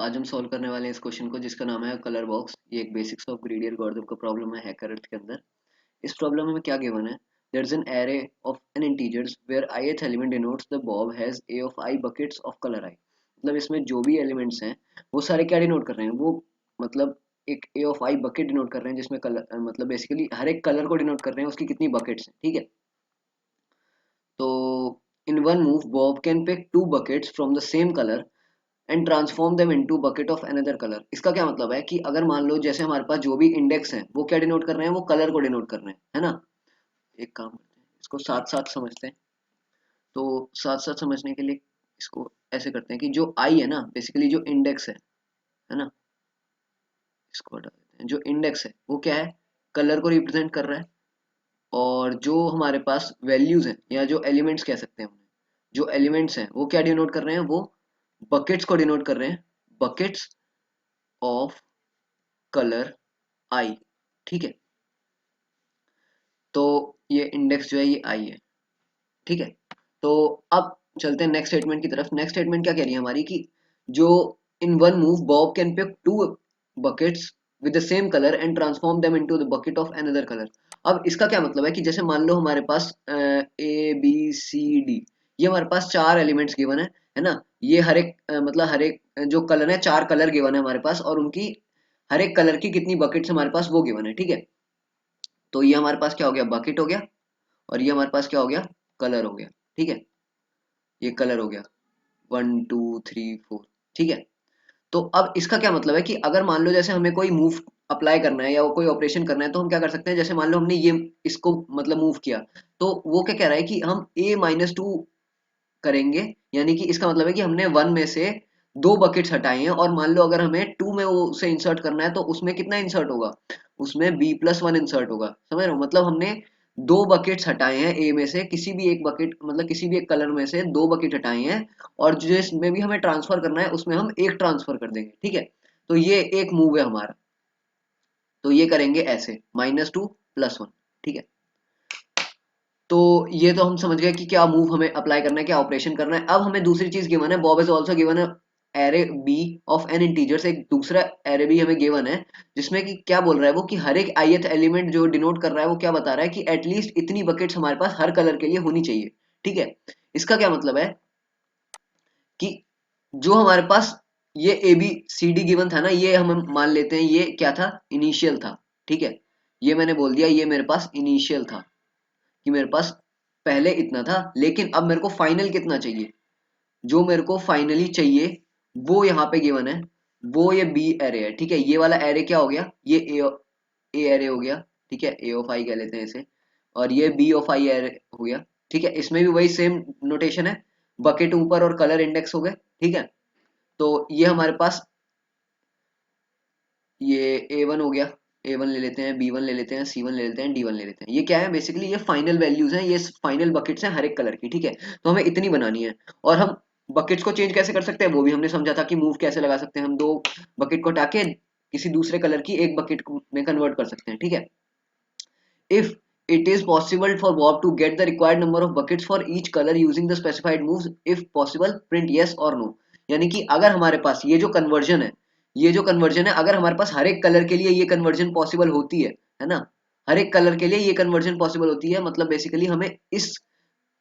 आज हम सॉल्व करने वाले हैं इस क्वेश्चन को जिसका नाम है कलर बॉक्स। ये एक बेसिक्स ऑफ ग्रेडी एल्गोरिथम का प्रॉब्लम है हैकर अर्थ के अंदर। इस प्रॉब्लम में क्या गिवन है, there is an array of N integers where ith element denotes the Bob has a of I buckets of colour I। मतलब इसमें जो भी एलिमेंट्स हैं वो सारे क्या डिनोट कर रहे हैं, वो मतलब एक a of I bucket denote कर रहे हैं जिसमें कलर मतलब बेसिकली हर एक कलर को डिनोट कर रहे हैं उसकी कितनी बकेट्स हैं। ठीक है, तो in one move Bob can pick two buckets from the same colour and transform them into bucket of another colour. इसका क्या मतलब है कि अगर मान लो जैसे हमारे पास जो भी इंडेक्स है वो क्या डिनोट कर रहे हैं, वो कलर को डिनोट कर रहे हैं, है ना। एक काम करते हैं, इसको साथ साथ समझते हैं। तो साथ साथ समझने के लिए इसको ऐसे करते हैं कि जो आई है ना, बेसिकली जो इंडेक्स है ना, इसको हटा देते हैं। जो इंडेक्स है वो क्या है, कलर को रिप्रेजेंट कर रहा है। और जो हमारे पास वैल्यूज हैं या जो एलिमेंट्स कह सकते हैं उन्हें, जो एलिमेंट्स हैं वो क्या डिनोट कर रहे हैं, वो बकेट्स को डिनोट कर रहे हैं, बकेट्स ऑफ कलर आई। ठीक है, तो ये इंडेक्स जो है ये आई है। ठीक है, तो अब चलते हैं नेक्स्ट स्टेटमेंट की तरफ। नेक्स्ट स्टेटमेंट क्या कह रही है हमारी कि जो in one move Bob can pick two buckets with the same colour and transform them into the bucket of another colour. अब इसका क्या मतलब है कि जैसे मान लो हमारे पास ए बी सी डी, ये हमारे पास चार एलिमेंट्स गिवन है ना। ये हर एक मतलब हर एक जो कलर है, चार कलर गिवन है हमारे पास और उनकी हर एक कलर की कितनी बकेट्स हमारे पास वो गिवन है। ठीक है, तो ये हमारे पास क्या हो गया, बकेट हो गया, और ये हमारे पास क्या हो गया, कलर हो गया। ठीक है, ये कलर हो गया 1 2 3 4। ठीक है, तो अब इसका क्या मतलब है कि अगर मान लो जैसे हमें कोई मूव अप्लाई करना है या कोई ऑपरेशन करना है तो हम क्या कर सकते हैं। जैसे मान लो हमने ये इसको मतलब मूव किया, तो वो क्या कह रहा है कि हम a-2 करेंगे, यानी कि इसका मतलब है कि हमने वन में से दो बकेट्स हटाए हैं और मान लो अगर हमें टू में वो उसे इंसर्ट करना है तो उसमें कितना इंसर्ट होगा, उसमें b+1 इंसर्ट होगा। समझ रहे हो, मतलब हमने दो बकेट्स हटाए हैं ए में से, किसी भी एक बकेट मतलब किसी भी एक कलर में से दो बकेट हटाए हैं और जिसमें भी हमें ट्रांसफर करना है उसमें हम एक ट्रांसफर कर देंगे। ठीक है, तो ये एक मूव है हमारा, तो ये करेंगे ऐसे -2 + 1। ठीक है, तो ये तो हम समझ गए कि क्या मूव हमें अप्लाई करना है, क्या ऑपरेशन करना है। अब हमें दूसरी चीज गिवन है, बॉब इज आल्सो गिवन है array B of N integers. एक दूसरा एरे बी हमें गिवन है जिसमें कि क्या बोल रहा है वो कि हर एक ith एलिमेंट जो डिनोट कर रहा है वो क्या बता रहा है कि एटलीस्ट इतनी बकेट्स हमारे पास हर कलर के लिए होनी चाहिए। ठीक है, इसका क्या मतलब है कि जो हमारे पास ये A B C D given था ना, ये हम मान लेते हैं ये क्या था, इनिशियल था। ठीक है, ये मैंने बोल दिया ये मेरे पास इनिशियल था कि मेरे पास पहले इतना था, लेकिन अब मेरे को फाइनल कितना चाहिए। जो मेरे को फाइनली चाहिए वो यहाँ पे गिवन है, वो ये बी एरे है। ठीक है, ये वाला एरे क्या हो गया, ये ए एरे हो गया। ठीक है, ए ऑफ आई कह लेते हैं इसे, और ये बी ऑफ आई एरे हो गया। ठीक है, इसमें भी वही सेम नोटेशन है, बकेट ऊपर और कलर इंडेक्स हो गए। ठीक है, तो ये हमारे पास ये A1 हो गया, A1 ले लेते हैं, B1 ले लेते हैं, C1 ले लेते हैं, D1 ले लेते हैं। ये क्या है, बेसिकली ये फाइनल वैल्यूज हैं, ये फाइनल बकेट्स हैं हर एक कलर की। ठीक है, तो हमें इतनी बनानी है और हम बकेट्स को चेंज कैसे कर सकते हैं वो भी हमने समझा था कि मूव कैसे लगा सकते हैं। हम दो बकेट को हटा के किसी दूसरे कलर की एक बकेट में कन्वर्ट कर सकते हैं। ठीक है, if it is possible for Bob to get the required number of buckets for each color using the specified moves, if possible print yes or no। यानी कि अगर हमारे पास ये जो कन्वर्जन है, ये जो कन्वर्जन है अगर हमारे पास हर एक कलर के लिए ये कन्वर्जन पॉसिबल होती है ना, हर एक कलर के लिए ये कन्वर्जन पॉसिबल होती है, मतलब बेसिकली हमें इस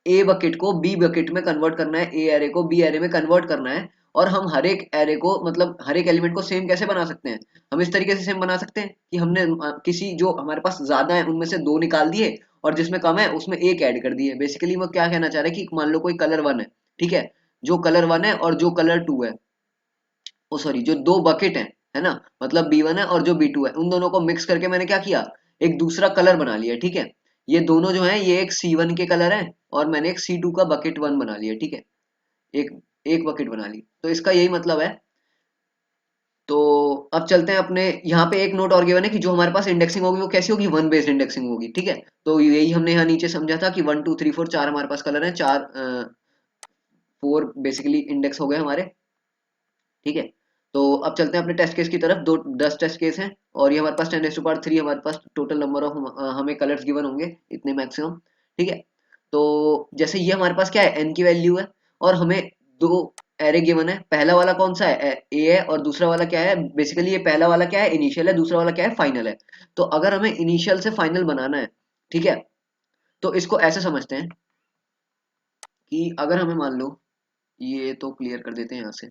ए बकेट को बी बकेट में कन्वर्ट करना है, ए एरे को बी एरे में कन्वर्ट करना है। और हम हर एक एरे को मतलब हर एक एलिमेंट को सेम कैसे बना सकते हैं, हम इस तरीके से सेम बना सकते हैं कि हमने किसी जो हमारे पास ज्यादा है उनमें से दो निकाल दिए और जिसमें कम है उसमें एक ऐड कर दिए। बेसिकली वो क्या कहना चाह रहे हैं कि मान लो कोई कलर वन है। ठीक है, जो कलर वन है और जो कलर टू है, ओ सॉरी जो दो बकेट है ना, मतलब B1 है और जो B2 है, उन दोनों को मिक्स करके मैंने क्या किया, एक दूसरा कलर बना लिया। ठीक है, ये दोनों जो है ये एक C1 के कलर है और मैंने एक C2 का बकेट वन बना लिया। ठीक है, एक एक बकेट बना ली, तो इसका यही मतलब है। तो अब चलते हैं अपने यहाँ पे एक नोट और गिवन है कि जो हमारे पास इंडेक्सिंग होगी वो कैसी होगी, वन बेस्ड इंडेक्सिंग होगी। ठीक है, तो यही हमने यहाँ नीचे समझा था कि 1 2 3 4 चार हमारे पास कलर है, चार फोर बेसिकली इंडेक्स हो गए हमारे। ठीक है, तो अब चलते हैं अपने टेस्ट केस की तरफ। 10 टेस्ट केस हैं और ये हमारे पास 10⁻³ हमारे पास टोटल नंबर ऑफ हमें कलर्स गिवन होंगे इतने मैक्सिमम। ठीक है, तो जैसे ये हमारे पास क्या है, n की वैल्यू है और हमें दो एरे गिवन है, पहला वाला कौन सा है, ए है, और दूसरा वाला क्या है, बेसिकली ये पहला वाला क्या है, इनिशियल है, दूसरा वाला क्या है, फाइनल है। तो अगर हमें इनिशियल से फाइनल बनाना है, ठीक है, तो इसको ऐसे समझते हैं कि अगर हमें मान लो, ये तो क्लियर कर देते हैं यहाँ से,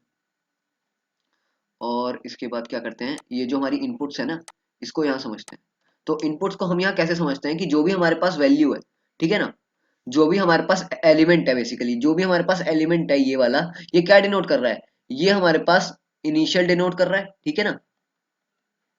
और इसके बाद क्या करते हैं, ये जो हमारी इनपुट्स है ना, इसको यहाँ समझते हैं। तो इनपुट्स को हम यहाँ कैसे समझते हैं कि जो भी हमारे पास वैल्यू है, ठीक है ना, जो भी हमारे पास एलिमेंट है, बेसिकली जो भी हमारे पास एलिमेंट है ये वाला, ये क्या डिनोट कर रहा है, ये हमारे पास इनिशियल डिनोट कर रहा है, ठीक है ना,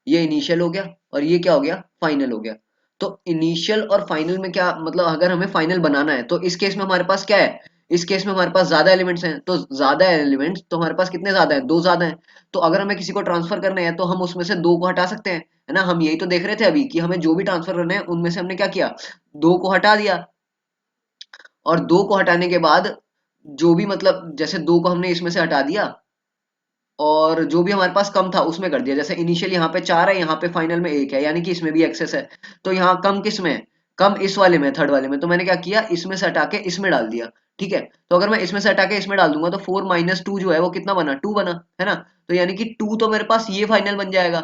ये इनिशियल हो गया, और ये क्या हो गया, फाइनल हो गया। तो इनिशियल और फाइनल में क्या मतलब, अगर हमें फाइनल बनाना है तो इस केस में हमारे पास क्या है, इस केस में हमारे पास ज्यादा एलिमेंट्स हैं, तो ज्यादा एलिमेंट्स तो हमारे पास कितने ज्यादा हैं, दो ज्यादा हैं। तो अगर हमें किसी को ट्रांसफर करना है तो हम उसमें से दो को हटा सकते हैं, है ना, हम यही तो देख रहे थे अभी कि हमें जो भी ट्रांसफर करना है उनमें से हमने क्या किया, दो को हटा दिया, और दो को हटाने के बाद जो भी मतलब जैसे दो को हमने इसमें से हटा दिया, और जो भी हमारे पास कम था उसमें कर दिया, जैसे इनिशियल यहाँ पे 4 है, यहाँ पे फाइनल में 1 है, यानी कि इसमें भी एक्सेस है। तो यहाँ कम किस में है, कम इस वाले में, थर्ड वाले में, तो मैंने क्या किया, इसमें से हटा के इसमें डाल दिया, ठीक है। तो अगर मैं इसमें से हटा के इसमें डाल दूंगा तो 4 - 2 जो है वो कितना बना, 2 बना, है ना। तो यानी कि 2 तो मेरे पास ये फाइनल बन जाएगा,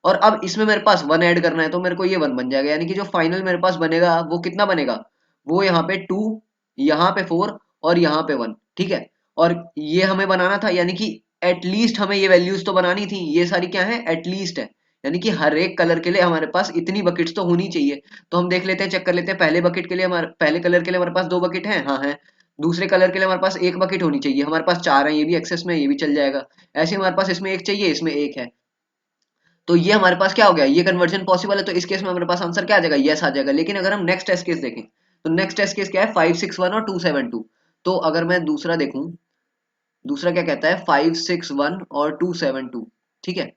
और अब इसमें मेरे पास 1 ऐड करना है तो मेरे को ये 1 बन जाएगा, यानी कि जो फाइनल मेरे पास बनेगा वो कितना बनेगा, वो यहाँ पे 2, यहाँ पे 4, और यहाँ पे 1, ठीक है। और ये हमें बनाना था, यानी कि एटलीस्ट हमें ये वैल्यूज तो बनानी थी, ये सारी क्या है, एटलीस्ट है, यानी कि हर एक कलर के लिए हमारे पास इतनी बकेट्स तो होनी चाहिए। तो हम देख लेते हैं, चेक कर लेते हैं, पहले बकेट के लिए हमारे, पहले कलर के लिए हमारे पास 2 बकेट हैं, हाँ है। दूसरे कलर के लिए हमारे पास 1 बकेट होनी चाहिए, हमारे पास 4 है, ये भी एक्सेस में, ये भी चल जाएगा। ऐसे हमारे पास इसमें 1 चाहिए, इसमें 1 है। तो ये हमारे पास क्या हो गया, ये कन्वर्जन पॉसिबल है, तो इस केस में हमारे पास आंसर क्या आ जाएगा, यस आ जाएगा। लेकिन अगर हम नेक्स्ट टेस्ट केस देखें, तो नेक्स्ट टेस्ट केस क्या है, 561 और 272। तो अगर मैं दूसरा देखूं, दूसरा क्या कहता है, 561 और 272, ठीक है।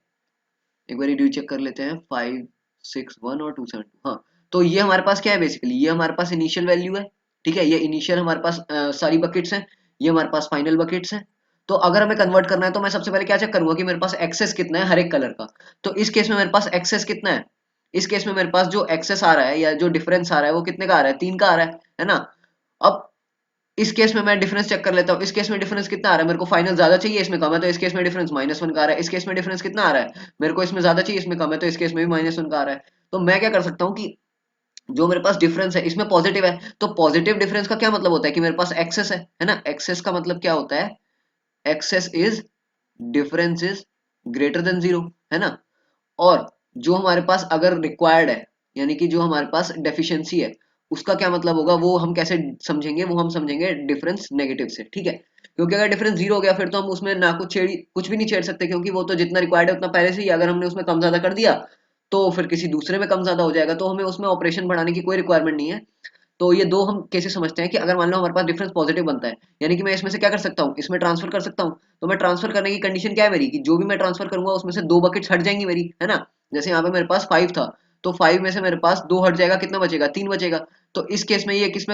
एक बार रिव्यू चेक कर लेते हैं, 561 और 272, हाँ। तो ये हमारे पास क्या है, बेसिकली ये हमारे पास इनिशियल वैल्यू है, ठीक है, ये इनिशियल हमारे पास सारी बकेट्स हैं, ये हमारे पास फाइनल बकेट्स हैं। तो अगर हमें कन्वर्ट करना है तो मैं सबसे पहले क्या चेक करूंगा कि मेरे पास एक्सेस कितना है हर एक कलर का। तो इस केस में मेरे पास एक्सेस कितना है, इस केस में मेरे पास जो एक्सेस आ रहा है या जो डिफरेंस आ रहा है वो कितने का आ रहा है, 3 का आ रहा है ना। अब इस केस में मैं डिफरेंस चेक कर लेता हूँ, इस केस में डिफरेंस कितना आ रहा है, मेरे को फाइनल ज्यादा चाहिए, इसमें कम है, तो इस केस में डिफरेंस -1 का आ रहा है। इस केस में डिफरेंस कितना आ रहा है, मेरे को इसमें ज्यादा चाहिए, इसमें कम है, तो इस केस में भी -1 का आ रहा है। तो मैं क्या कर सकता हूँ कि जो मेरे पास डिफरेंस है इसमें पॉजिटिव है, तो पॉजिटिव डिफरेंस का क्या मतलब होता है कि मेरे पास एक्सेस है ना। एक्सेस का मतलब क्या होता है, excess is difference is greater than 0, है ना। और जो हमारे पास अगर रिक्वायर्ड है, यानी कि जो हमारे पास डेफिशिएंसी है, उसका क्या मतलब होगा, वो हम कैसे समझेंगे, वो हम समझेंगे डिफरेंस नेगेटिव से, ठीक है। क्योंकि अगर डिफरेंस 0 हो गया फिर तो हम उसमें ना कुछ भी नहीं छेड़ सकते, क्योंकि वो तो जितना रिक्वायर्ड है उतना पहले से ही, अगर हमने उसमें कम ज्यादा कर दिया तो फिर किसी दूसरे में कम ज्यादा हो जाएगा, तो हमें उसमें ऑपरेशन बढ़ाने की कोई रिक्वायरमेंट नहीं है। तो ये दो हम केसेस समझते हैं कि अगर मान लो हमारे पास डिफरेंस पॉजिटिव बनता है, यानी कि मैं इसमें से क्या कर सकता हूँ, इसमें ट्रांसफर कर सकता हूँ। तो मैं ट्रांसफर करने की कंडीशन क्या है मेरी, कि जो भी मैं ट्रांसफर करूंगा उसमें से 2 बकेट्स हट जाएंगी मेरी, है ना। जैसे यहाँ पे मेरे पास 5 था, तो 5 में से मेरे पास 2 हट जाएगा, कितना बचेगा, 3 बचेगा। तो इस केस में ये किस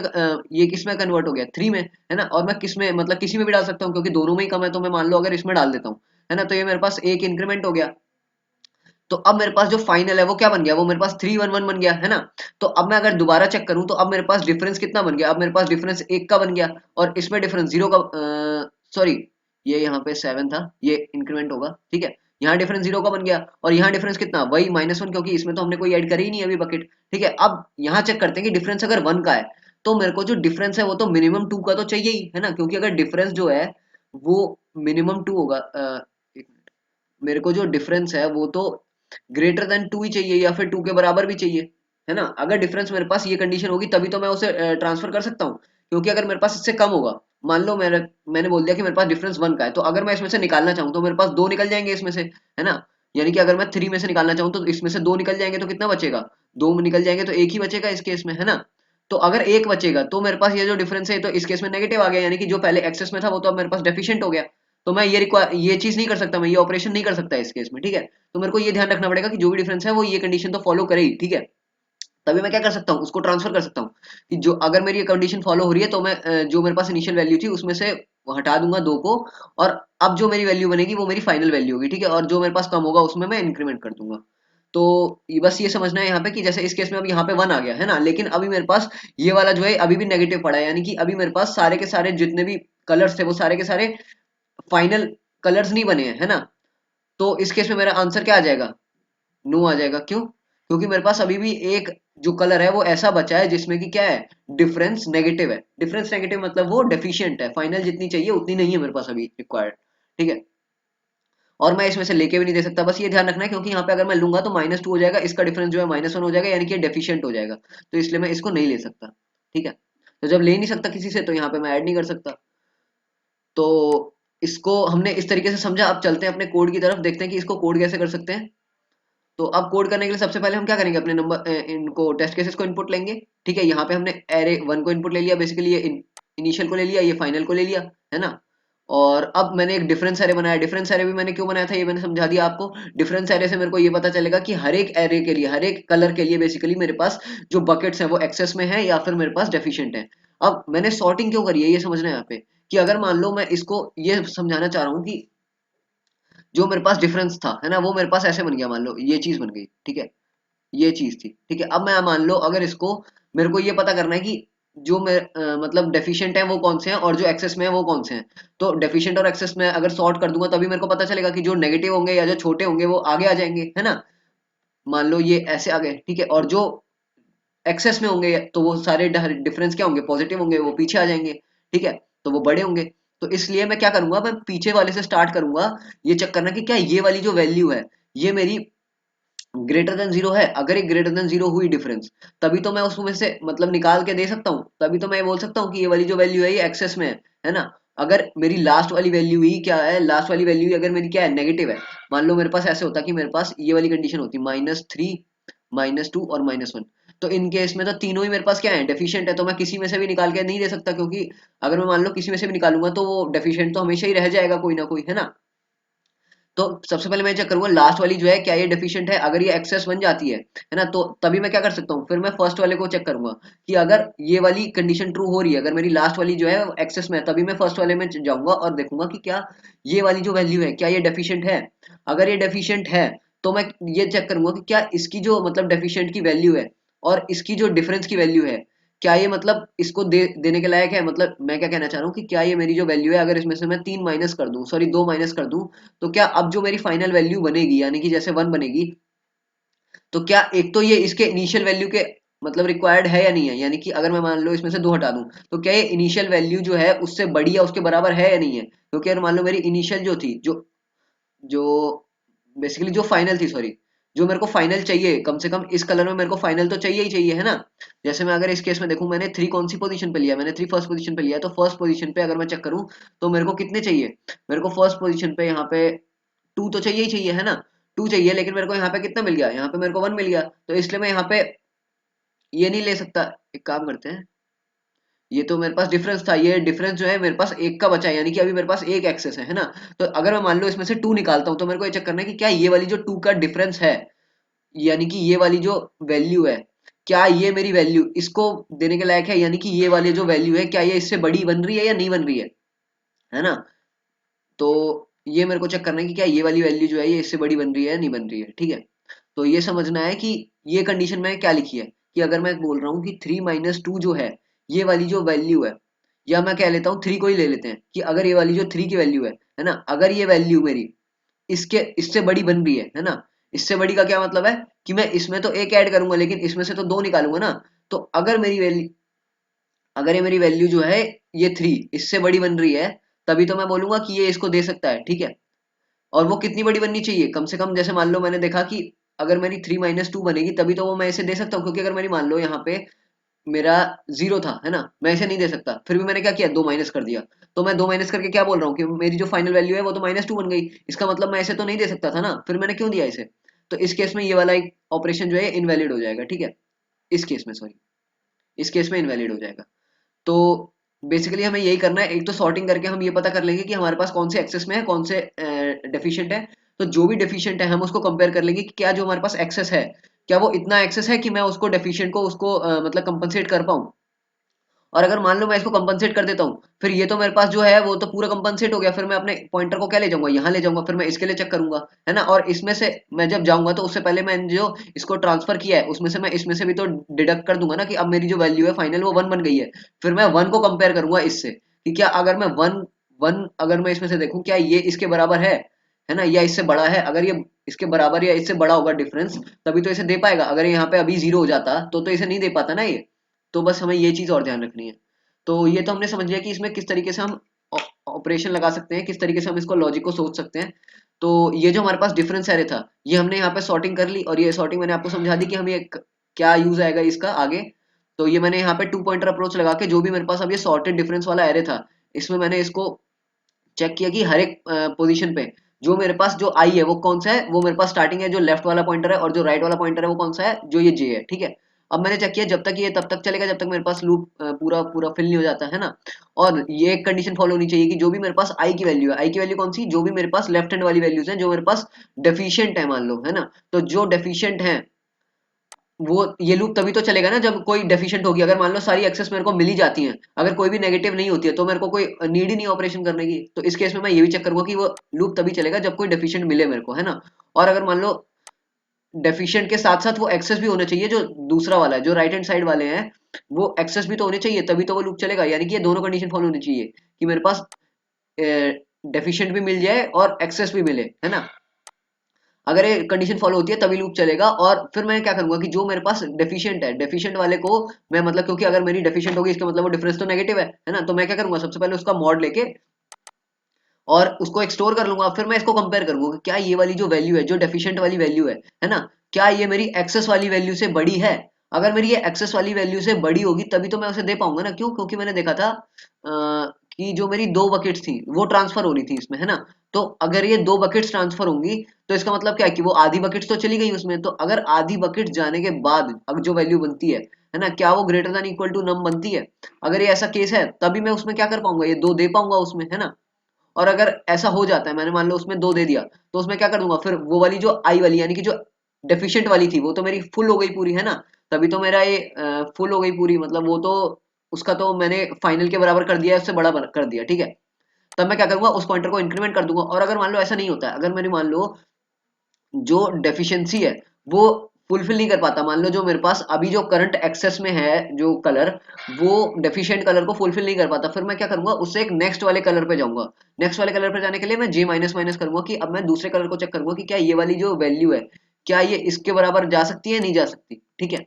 में कन्वर्ट हो गया, 3 में, है ना। और मैं किस में मतलब किसी में भी डाल सकता हूँ, क्योंकि दोनों में ही कम है, तो मैं मान लो अगर इसमें डाल देता हूँ, है ना, तो ये मेरे पास एक इंक्रीमेंट हो गया। तो अब मेरे पास जो फाइनल है वो क्या बन गया, वो मेरे पास 311 बन गया, है ना। तो अब मैं अगर दोबारा चेक करूं तो अब मेरे पास डिफरेंस कितना बन गया, अब मेरे पास डिफरेंस 1 का बन गया, और इसमें डिफरेंस 0 का, सॉरी, ये यहाँ पे 7 था, ये इंक्रीमेंट होगा, ठीक है। यहाँ डिफरेंस 0 का बन गया, और यहाँ डिफरेंस कितना, वही -1, क्योंकि इसमें तो हमने कोई ऐड करी ही नहीं अभी बकेट, ठीक है। अब यहाँ चेक करते हैं कि डिफरेंस अगर 1 का है, तो मेरे को जो डिफरेंस है वो तो मिनिमम 2 का तो चाहिए ही, है ना, क्योंकि अगर डिफरेंस जो है वो मिनिमम 2 होगा, एक मिनट, मेरे को जो डिफरेंस है वो तो ग्रेटर देन 2 ही चाहिए, या फिर 2 के बराबर भी चाहिए, है ना। अगर डिफरेंस मेरे पास ये कंडीशन होगी तभी तो मैं उसे ट्रांसफर कर सकता हूँ, क्योंकि अगर मेरे पास इससे कम होगा, मान लो मैंने बोल दिया कि मेरे पास डिफरेंस 1 का है, तो अगर मैं इसमें से निकालना चाहूँ तो मेरे पास 2 निकल जाएंगे इसमें से, है ना। यानी कि अगर मैं 3 में से निकालना चाहूँ तो इसमें से 2 निकल जाएंगे, तो कितना बचेगा, 2 निकल जाएंगे, तो एक ही बचेगा इस केस में, है ना। तो अगर एक बचेगा तो मेरे पास ये जो डिफरेंस है तो इस केस में नेगेटिव आ गया, यानी कि जो पहले एक्सेस में था वो तो अब मेरे पास डेफिशिएंट हो गया। तो मैं ये चीज नहीं कर सकता, मैं ये ऑपरेशन नहीं कर सकता इस केस में, ठीक है। तो मेरे को ये ध्यान रखना पड़ेगा कि जो भी डिफरेंस है वो ये कंडीशन तो फॉलो करे ही, ठीक है। तभी मैं क्या कर सकता हूँ, उसको ट्रांसफर कर सकता हूँ, कि जो अगर मेरी ये कंडीशन फॉलो हो रही है तो मैं जो मेरे पास इनिशियल वैल्यू थी उसमें से हटा दूंगा 2 को, और अब जो मेरी वैल्यू बनेगी वो मेरी फाइनल वैल्यू होगी, ठीक है। और जो मेरे पास कम होगा उसमें मैं इंक्रीमेंट कर दूंगा। तो बस ये समझना है यहाँ पे कि जैसे इस केस में अब यहाँ पे 1 आ गया, है ना, लेकिन अभी मेरे पास ये वाला जो है अभी भी नेगेटिव पड़ा है, यानी कि अभी मेरे पास सारे के सारे जितने भी कलर्स थे वो सारे के सारे फाइनल कलर्स नहीं बने हैं, है ना। तो इस केस में मेरा आंसर क्या आ जाएगा, नो आ जाएगा। क्यों? क्योंकि मेरे पास अभी भी एक जो कलर है वो ऐसा बचा है जिसमें कि क्या है, डिफरेंस नेगेटिव है। डिफरेंस नेगेटिव मतलब वो डेफिशिएंट है, फाइनल जितनी चाहिए उतनी नहीं है मेरे पास अभी रिक्वायर्ड, ठीक है। और मैं इसमें से लेके भी नहीं दे सकता, बस ये ध्यान रखना है, क्योंकि यहाँ पे अगर मैं लूंगा तो -2 हो जाएगा, इसका डिफरेंस जो है -1 हो जाएगा, यानी कि डेफिशिएंट हो जाएगा, तो इसलिए मैं इसको नहीं ले सकता, ठीक है। तो जब ले नहीं सकता किसी से, तो यहाँ पे मैं ऐड नहीं कर सकता। तो इसको हमने इस तरीके से समझा। अब चलते हैं अपने कोड की तरफ, देखते हैं कि इसको कोड कैसे कर सकते हैं। तो अब कोड करने के लिए सबसे पहले हम क्या करेंगे, अपने नंबर इनको टेस्ट केसेस को इनपुट लेंगे, ठीक है। यहाँ पे हमने एरे 1 को इनपुट ले लिया, बेसिकली ये इनिशियल को ले लिया, ये फाइनल को ले लिया, है ना। और अब मैंने एक डिफरेंस एरे बनाया। डिफरेंस एरे भी मैंने क्यों बनाया था ये मैंने समझा दिया आपको। डिफरेंस एरे से मेरे को ये पता चलेगा कि हर एक एरे के लिए, हर एक कलर के लिए बेसिकली मेरे पास जो बकेट्स हैं वो एक्सेस में है या फिर मेरे पास डेफिशिएंट है। अब मैंने सॉर्टिंग क्यों करी है ये समझना है यहाँ पे, कि अगर मान लो मैं इसको ये समझाना चाह रहा हूँ कि जो मेरे पास डिफरेंस था, है ना, वो मेरे पास ऐसे बन गया, मान लो ये चीज बन गई, ठीक है, ये चीज थी, ठीक है। अब मैं मान लो अगर इसको, मेरे को ये पता करना है कि जो मैं मतलब डेफिशिएंट है वो कौन से हैं और जो एक्सेस में है वो कौन से हैं। तो डेफिशिएंट और एक्सेस में अगर सॉर्ट कर दूंगा तभी मेरे को पता चलेगा कि जो नेगेटिव होंगे या जो छोटे होंगे वो आगे आ जाएंगे, है ना। मान लो ये ऐसे आ गए, ठीक है, और जो एक्सेस में होंगे तो वो सारे डिफरेंस क्या होंगे, पॉजिटिव होंगे, वो पीछे आ जाएंगे, ठीक है, तो वो बड़े होंगे। तो इसलिए मैं क्या करूंगा, मैं पीछे वाले से स्टार्ट करूंगा, ये चेक करना कि क्या ये वाली जो वैल्यू है ये मेरी ग्रेटर देन जीरो है। अगर एक ग्रेटर देन जीरो हुई डिफरेंस, तभी तो मैं उसमें से मतलब निकाल के दे सकता हूँ, तभी तो मैं ये बोल सकता हूँ कि ये वाली जो वैल्यू है ये एक्सेस में है ना। अगर मेरी लास्ट वाली वैल्यू ही क्या है, लास्ट वाली वैल्यू ही अगर मेरी क्या है, नेगेटिव है। मान लो मेरे पास ऐसे होता कि मेरे पास ये वाली कंडीशन होती -3 -2 और -1। तो इन केस में तो तीनों ही मेरे पास क्या है, डेफिशिएंट है, तो मैं किसी में से भी निकाल के नहीं दे सकता, क्योंकि अगर मैं मान लो किसी में से भी निकालूंगा तो वो डेफिशिएंट तो हमेशा ही रह जाएगा कोई ना कोई, है ना। तो सबसे पहले मैं चेक करूंगा लास्ट वाली जो है क्या ये डेफिशिएंट है। अगर ये एक्सेस बन जाती है ना, तो तभी मैं क्या कर सकता हूँ, फिर मैं फर्स्ट वाले को चेक करूंगा कि अगर ये वाली कंडीशन ट्रू हो रही है, अगर मेरी लास्ट वाली जो है एक्सेस में है, तभी मैं फर्स्ट वाले में जाऊंगा और देखूंगा कि क्या ये वाली जो वैल्यू है क्या ये डेफिशिएंट है। अगर ये डेफिशिएंट है तो मैं ये चेक करूंगा कि क्या इसकी जो मतलब डेफिशिएंट की वैल्यू है और इसकी जो डिफरेंस की वैल्यू है, क्या ये मतलब इसको देने के लायक है। मतलब मैं क्या कहना चाह रहा हूँ कि क्या ये मेरी जो वैल्यू है, अगर इसमें से मैं 3 माइनस कर दूं, सॉरी 2 माइनस कर दूं, तो क्या अब जो मेरी फाइनल वैल्यू बनेगी, यानी कि जैसे 1 बनेगी, तो क्या एक तो ये इसके इनिशियल वैल्यू के मतलब रिक्वायर्ड है या नहीं है, यानी कि अगर मैं मान लो इसमें से 2 हटा दूं, तो क्या ये इनिशियल वैल्यू जो है उससे बड़ी या उसके बराबर है या नहीं है। क्योंकि अगर मान लो मेरी इनिशियल जो थी, जो जो बेसिकली जो फाइनल थी, सॉरी, जो मेरे को फाइनल चाहिए, कम से कम इस कलर में मेरे को फाइनल तो चाहिए ही चाहिए, है ना। जैसे मैं अगर इस केस में देखूं, मैंने 3 कौन सी पोजीशन पे लिया, मैंने 3 फर्स्ट पोजीशन पे लिया, तो फर्स्ट पोजीशन पे अगर मैं चेक करूं तो मेरे को कितने चाहिए, मेरे को फर्स्ट पोजीशन पे यहाँ पे 2 तो चाहिए ही चाहिए, है ना। 2 चाहिए, लेकिन मेरे को यहाँ पे कितना मिल गया, यहाँ पे मेरे को 1 मिल गया, तो इसलिए मैं यहाँ पे ये नहीं ले सकता। एक काम करते हैं, ये तो मेरे पास डिफरेंस था, ये डिफरेंस जो है मेरे पास एक का बचा है, यानी कि अभी मेरे पास एक एक्सेस है ना। तो अगर मैं मान लो इसमें से 2 निकालता हूं, तो मेरे को ये चेक करना है कि क्या ये वाली जो 2 का डिफरेंस है, यानी कि ये वाली जो वैल्यू है, क्या ये मेरी वैल्यू इसको देने के लायक है, यानी कि ये वाली जो वैल्यू है क्या ये इससे बड़ी बन रही है या नहीं बन रही है ना। तो ये मेरे को चेक करना है कि क्या ये वाली वैल्यू जो है ये इससे बड़ी बन रही है या नहीं बन रही है, ठीक है। तो ये समझना है कि ये कंडीशन मैंने क्या लिखी है, कि अगर मैं बोल रहा हूँ कि 3 - 2 जो है, ये वाली जो वैल्यू है, या मैं कह लेता हूँ 3 को ही ले लेते हैं, कि अगर ये वाली जो 3 की वैल्यू है ना, अगर ये वैल्यू मेरी इसके इससे बड़ी बन रही है ना। इससे बड़ी का क्या मतलब है कि मैं इसमें तो एक ऐड करूंगा लेकिन इसमें से तो 2 निकालूंगा ना। तो अगर मेरी वैल्यू, अगर ये मेरी वैल्यू जो है ये 3 इससे बड़ी बन रही है, तभी तो मैं बोलूंगा कि ये इसको दे सकता है, ठीक है। और वो कितनी बड़ी बननी चाहिए, कम से कम, जैसे मान लो मैंने देखा कि अगर मेरी 3 - 2 बनेगी तभी तो वो मैं इसे दे सकता हूँ, क्योंकि अगर मेरी मान लो यहाँ पे मेरा 0 था, है ना, मैं इसे नहीं दे सकता, फिर भी मैंने क्या किया, 2 माइनस कर दिया। तो मैं 2 माइनस करके क्या बोल रहा हूँ कि मेरी जो फाइनल वैल्यू है वो तो -2 बन गई। इसका मतलब मैं इसे तो नहीं दे सकता था ना, फिर मैंने क्यों दिया इसे। तो इस केस में ये वाला एक ऑपरेशन जो है इनवैलिड हो जाएगा, ठीक है। इस केस में, सॉरी, इस केस में इनवैलिड हो जाएगा। तो बेसिकली हमें यही करना है, एक तो सॉर्टिंग करके हम ये पता कर लेंगे कि हमारे पास कौन से एक्सेस में है, कौन से डेफिशिएंट है। तो जो भी डेफिशिएंट है हम उसको कंपेयर कर लेंगे कि क्या जो हमारे पास एक्सेस है, क्या वो इतना एक्सेस है कि मैं उसको डेफिशिएंट को उसको मतलब कंपनसेट कर पाऊं। और अगर मान लो मैं इसको कंपनसेट कर देता हूँ, फिर ये तो मेरे पास जो है वो तो पूरा कंपनसेट हो गया, फिर मैं अपने पॉइंटर को क्या ले जाऊंगा, यहाँ ले जाऊंगा, फिर मैं इसके लिए चेक करूंगा, है ना। और इसमें से मैं जब जाऊंगा तो उससे पहले मैंने जो इसको ट्रांसफर किया है उसमें से मैं इसमें से भी तो डिडक्ट कर दूंगा ना, कि अब मेरी जो वैल्यू है फाइनल वो 1 बन गई है। फिर मैं 1 को कंपेयर करूंगा इससे, कि क्या अगर मैं 1 1 अगर मैं इसमें से देखूं क्या ये इसके बराबर है ना, या इससे बड़ा है, अगर ये इसके बराबर या इससे बड़ा होगा डिफरेंस तभी तो इसे दे पाएगा, अगर यहाँ पे अभी 0 हो जाता तो इसे नहीं दे पाता ना ये। तो बस हमें ये चीज और ध्यान रखनी है। तो ये तो हमने समझ लिया कि इसमें किस तरीके से हम ऑपरेशन लगा सकते हैं, किस तरीके से हम इसको लॉजिक को सोच सकते हैं। तो ये जो हमारे पास डिफरेंस एरे था ये हमने यहाँ पे सॉर्टिंग कर ली, और ये सॉर्टिंग मैंने आपको समझा दी कि हमें क्या यूज आएगा इसका आगे। तो ये मैंने यहाँ पे 2 पॉइंटर अप्रोच लगा के जो भी मेरे पास अब ये सॉर्टेड डिफरेंस वाला एरे था इसमें मैंने इसको चेक किया कि हर एक पोजीशन पे जो मेरे पास जो आई है वो कौन सा है, वो मेरे पास स्टार्टिंग है जो लेफ्ट वाला पॉइंटर है, और जो राइट वाला पॉइंटर है वो कौन सा है, जो ये जे है। ठीक है, अब मैंने चेक किया जब तक ये तब तक चलेगा जब तक मेरे पास लूप पूरा पूरा फिल नहीं हो जाता है ना। और ये एक कंडीशन फॉलो होनी चाहिए कि जो भी मेरे पास आई की वैल्यू है, आई की वैल्यू कौन सी, जो भी मेरे पास लेफ्ट हैंड वाली वैल्यूज है जो मेरे पास डेफिशिएंट है मान लो, है ना। तो जो डेफिशिएंट है वो ये लूप तभी तो चलेगा ना जब कोई डेफिशिएंट होगी। अगर मान लो सारी एक्सेस मेरे को मिल ही जाती हैं, अगर कोई भी नेगेटिव नहीं होती है तो मेरे को कोई नीड ही नहीं ऑपरेशन करने की। तो इस केस में मैं ये भी चेक करूंगा कि वो लूप तभी चलेगा जब कोई डेफिशिएंट मिले मेरे को, है ना। और अगर मान लो डेफिशिएंट के साथ साथ वो एक्सेस भी होना चाहिए, जो दूसरा वाला है जो राइट हैंड साइड वाले हैं वो एक्सेस भी तो होने चाहिए तभी तो वो लूप चलेगा। यानी कि ये दोनों कंडीशन फॉलो होनी चाहिए कि मेरे पास डेफिशिएंट भी मिल जाए और एक्सेस भी मिले, है ना। अगर ये कंडीशन फॉलो होती है तभी लूप चलेगा। और फिर मैं क्या करूंगा कि जो मेरे पास डेफिशिएंट है, डेफिशिएंट वाले को मैं मतलब, क्योंकि अगर मेरी डेफिशिएंट होगी इसका मतलब वो डिफरेंस तो नेगेटिव है ना। तो मैं क्या करूंगा सबसे पहले उसका मॉड लेके और उसको एक स्टोर कर लूंगा। फिर मैं इसको कंपेयर करूंगा कि क्या ये वाली जो वैल्यू है जो डेफिशिएंट वाली वैल्यू है ना, क्या ये मेरी एक्सेस वाली वैल्यू से बड़ी है। अगर मेरी ये एक्सेस वाली वैल्यू से बड़ी होगी तभी तो मैं उसे दे पाऊंगा ना। क्यों, क्योंकि मैंने देखा था कि जो मेरी 2 बकेट्स थी वो ट्रांसफर हो रही थी इसमें, है ना। तो अगर ये 2 बकेट्स ट्रांसफर होंगी तो इसका मतलब क्या है कि वो आधी बकेट्स तो चली गई उसमें। तो अगर आधी बकेट जाने के बाद अब जो वैल्यू बनती है ना, क्या वो ग्रेटर देन इक्वल टू नम बनती है। अगर ये ऐसा केस है तभी मैं उसमें क्या कर पाऊंगा, ये 2 दे पाऊंगा उसमें, है ना। और अगर ऐसा हो जाता है, मैंने मान लो उसमें 2 दे दिया, तो उसमें क्या कर दूंगा फिर वो वाली जो आई वाली यानी कि जो डेफिशिएंट वाली थी वो तो मेरी फुल हो गई पूरी, है ना। तभी तो मेरा ये फुल हो गई पूरी, मतलब वो तो उसका तो मैंने फाइनल के बराबर कर दिया है, उससे बड़ा कर दिया। ठीक है, तब मैं क्या करूंगा उस पॉइंटर को इंक्रीमेंट कर दूंगा। और अगर मान लो ऐसा नहीं होता है, अगर मैंने मान लो जो डेफिशिएंसी है वो फुलफिल नहीं कर पाता, मान लो जो मेरे पास अभी जो करंट एक्सेस में है जो कलर, वो डेफिशिएंट कलर को फुलफिल नहीं कर पाता, फिर मैं क्या करूंगा उससे एक नेक्स्ट वाले कलर पे जाऊंगा। नेक्स्ट वाले कलर पे जाने के लिए मैं जे माइनस माइनस करूंगा कि अब मैं दूसरे कलर को चेक करूंगा कि क्या ये वाली जो वैल्यू है क्या ये इसके बराबर जा सकती है नहीं जा सकती। ठीक है,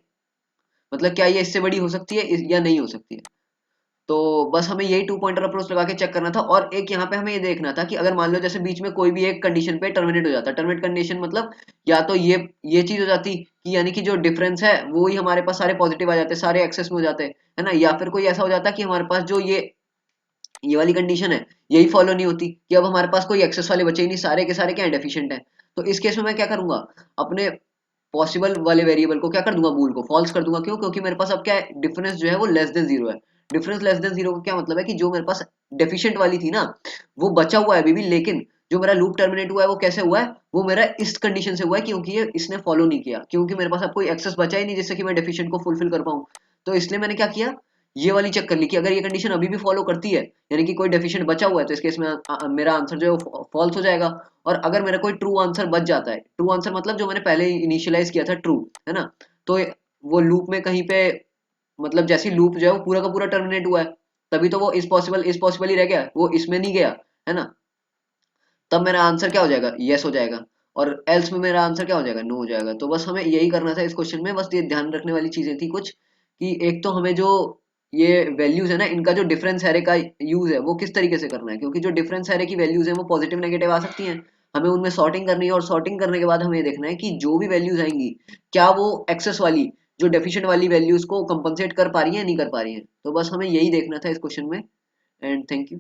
मतलब क्या ये इससे बड़ी हो सकती है या नहीं हो सकती है। तो बस हमें यही 2 पॉइंटर अप्रोच लगा के चेक करना था। और एक यहाँ पे हमें ये देखना था कि अगर मान लो जैसे बीच में कोई भी एक कंडीशन पे टर्मिनेट हो जाता, टर्मिनेट कंडीशन मतलब या तो ये चीज हो जाती कि यानी कि जो डिफरेंस है वो ही हमारे पास सारे पॉजिटिव आ जाते, सारे एक्सेस में हो जाते, है ना। या फिर कोई ऐसा हो जाता कि हमारे पास जो ये वाली कंडीशन है यही फॉलो नहीं होती कि अब हमारे पास कोई एक्सेस वाले बचे ही नहीं, सारे के सारे क्या है डेफिशिएंट है। तो इस केस में मैं क्या करूंगा अपने पॉसिबल वाले वेरिएबल को क्या कर दूंगा, बूल को फॉल्स कर दूंगा। क्यों, क्योंकि मेरे पास अब क्या है डिफरेंस जो है वो लेस देन जीरो है। डिफरेंस लेस देन जीरो का क्या मतलब है कि जो मेरे पास डेफिशिएंट वाली थी ना वो बचा हुआ है अभी भी, लेकिन जो मेरा लूप टर्मिनेट हुआ है वो कैसे हुआ है, वो मेरा इस कंडीशन से हुआ है क्योंकि ये इसने फॉलो नहीं किया, क्योंकि मेरे पास अब कोई एक्सेस बचा ही नहीं जिससे कि मैं डेफिशिएंट को फुलफिल कर पाऊं। तो इसलिए मैंने क्या किया, ये वाली चेक कर ली कि अगर ये कंडीशन अभी भी फॉलो करती है यानी कि कोई डेफिशिएंट बचा हुआ है तो इस केस में मेरा आंसर जो है वो फॉल्स हो जाएगा। और अगर मेरा कोई ट्रू आंसर बच जाता है, ट्रू आंसर मतलब जो मैंने पहले इनिशियलाइज किया था ट्रू, है ना। तो वो लूप में कहीं पे मतलब जैसी लूप जो है वो पूरा का पूरा टर्मिनेट हुआ है, तभी तो वो इस पॉसिबल ही रह गया, वो इसमें नहीं गया, है ना। तब मेरा आंसर क्या हो जाएगा, यस हो जाएगा। और एल्स में मेरा आंसर क्या हो जाएगा, नो हो जाएगा। तो बस हमें यही करना था इस क्वेश्चन में, बस ये ध्यान रखने वाली चीजें थी कुछ कि एक तो हमें जो ये वैल्यूज है ना इनका जो डिफरेंस हैरे का यूज है वो किस तरीके से करना है, क्योंकि जो डिफरेंस हैरे की वैल्यूज है वो पॉजिटिव नेगेटिव आ सकती हैं। हमें उनमें सॉर्टिंग करनी है और सॉर्टिंग करने के बाद हमें ये देखना है कि जो भी वैल्यूज आएंगी क्या वो एक्सेस वाली जो डेफिशिएंट वाली वैल्यूज को कंपनसेट कर पा रही है नहीं कर पा रही है। तो बस हमें यही देखना था इस क्वेश्चन में। And thank you.